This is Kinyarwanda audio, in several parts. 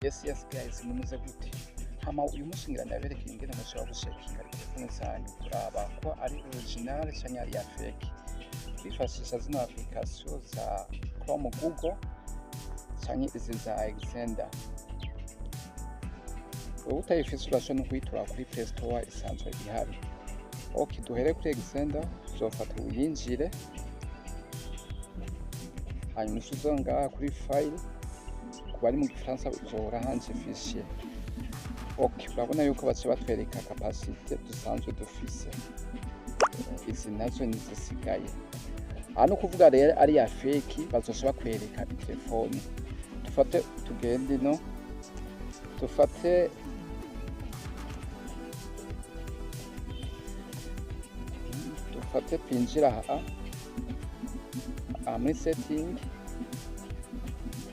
Yes guys, mumeze gute? Hama uyu munsi ngira ndaberekeye ingene mushobora gushakinga telefone zanyu kuraba ko ari original canke ari ya fake. Twifashisha zino application za Chrome, Google canke izi za Extender. Wowe utayifise urashobora no kuyitora kuri Play Store isanzwe ihari. Okay, duhere kuri Extender, uzofata uyinjire. Hanyuma uzonga kuri file bari mu Gifaransa uzohora hanze fichier. Okay, urabona yuko bace batwereka capacité dusanzwe dufise. Izi nazo nizisigaye. Hano kuvuga rero ari ya fake bazoshobora kwereka telefone. Dufate tugende no. Dufate pinjira aha muri setting.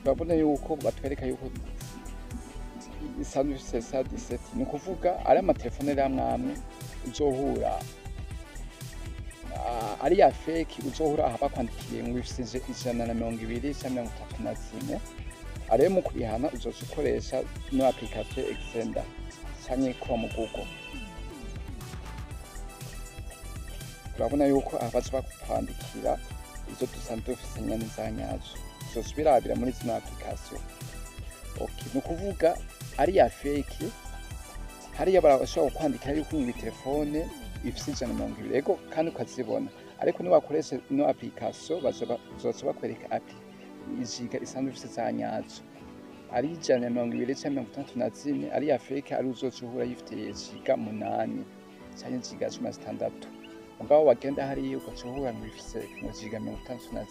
Urabona yuko batwereka yuko isanzwe ifise sa 17. Ni kuvuga ari amatelefone ramwe uzohura ari ya fake uzohura aha bakwandikiye ngo ifise 120 cyangwa 34. Ari mu kubihana uzokoresha no application Extender cyangwa Chrome, Google. Urabona yuko abaje bakwandikira izo dusanzwe dufise nyane za nyazo. Birabira muri zino application. Okay, no kuvuga ari ya fake hariya barashobora kwandika yuko mu telefone ifise 120 ego kandi ukazibona, ariko ni bakoresha no application bazoba kwereka app iziga isanzwe ifise za nyazo ari 120 cyangwa 34. Ari ya fake ari uzocuhura yifite ziga 8 cyangwa ziga 16. Mugabo wagenda hariya ugacuhura ngo ifise ziga 34.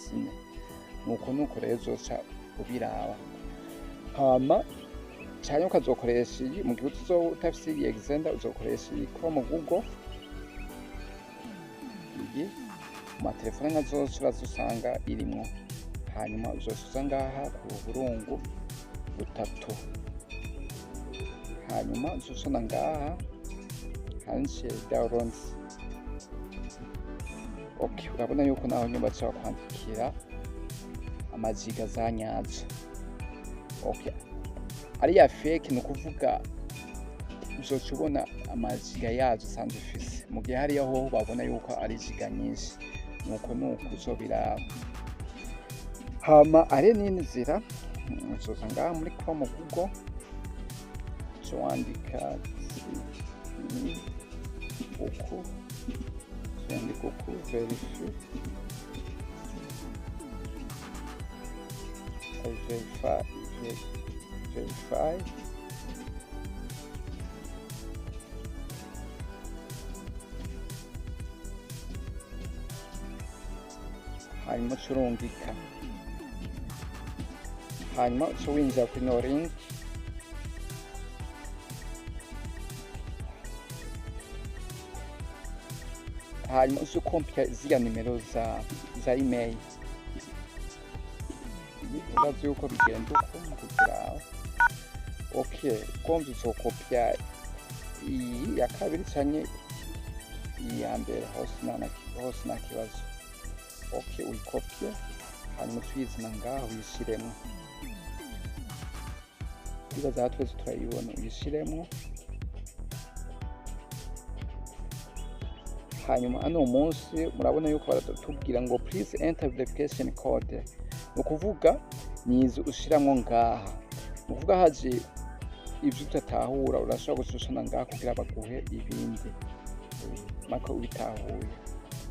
nuko rero uzoca ubiraba. Hama cyane ukazokoresha iyi mu gihe utafise iyi Extender uzokoresha iyi Chrome, Google. Iyi mu telefone nkazo urazusanga irimo. Hanyuma uzosuza ngaha ku burungu butatu. Hanyuma uzosona ngaha hanze downloads. Okay, urabona yuko naho nyuma cyo kwandikira amaziga za nyazo. Okay, ari ya fake ni kuvuga uzocubona amaziga yazo sanzwe ifise mu gihe hari aho babona yuko ari ziga nyinshi, nuko uzobiraba. Hama ari nini zira uzosanga muri Chrome, Google cyo wandika uko verify hanyuma curungika. Hanyuma winjira kuri no link. Hanyuma uzokompya ziya nimero za IMEI. Urazi yuko bigenda uko kugira. Okay, kombi uzokopya iyi ya kabiri cyane iyi ya mbere hose na kibazo. Okay, uyikopye hanyuma tuyizina ngaho uyishiremo. Iba zatwe turayibona uyishiremo. Hanyuma ano munsi murabona yuko baratubwira ngo please enter verification code. Nukuvuga nizo ushiramo ngaha. Nukuvuga haje ibyo utatahura urashobora gusushana ngaha kugira baguhe ibindi. Mako ubitahuye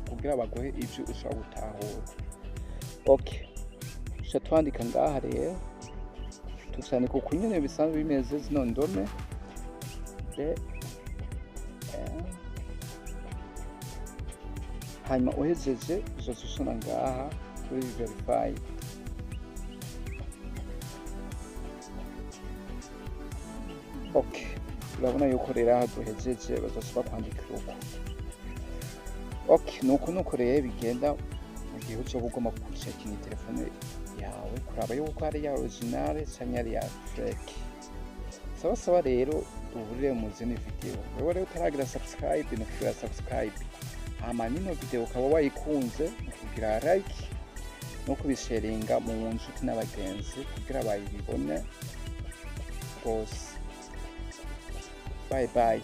kugira baguhe ibyo ushobora gutahura. Okay, twandika ngaha rero tusane ko kunyene bisanzwe bimeze zino ndome de hanyuma uhejeje uzosushana ngaha kuri verify. Okay, urabona yuko rero aha duhejeje bazoshobora kwandikira uko. Okay, nuko rero bigenda mu gihe uzoba ugomba gucekinga telefone yawe kuraba yuko ari ya original cyangwa ari ya fake. Sawa rero duhurire mu zindi video. Wewe rero utaragira subscribe no kugira subscribe. Hama nino video ukaba wayikunze kugira like no kubisharinga mu nshuti n'abagenzi kugira bayibone rwose. Bye bye.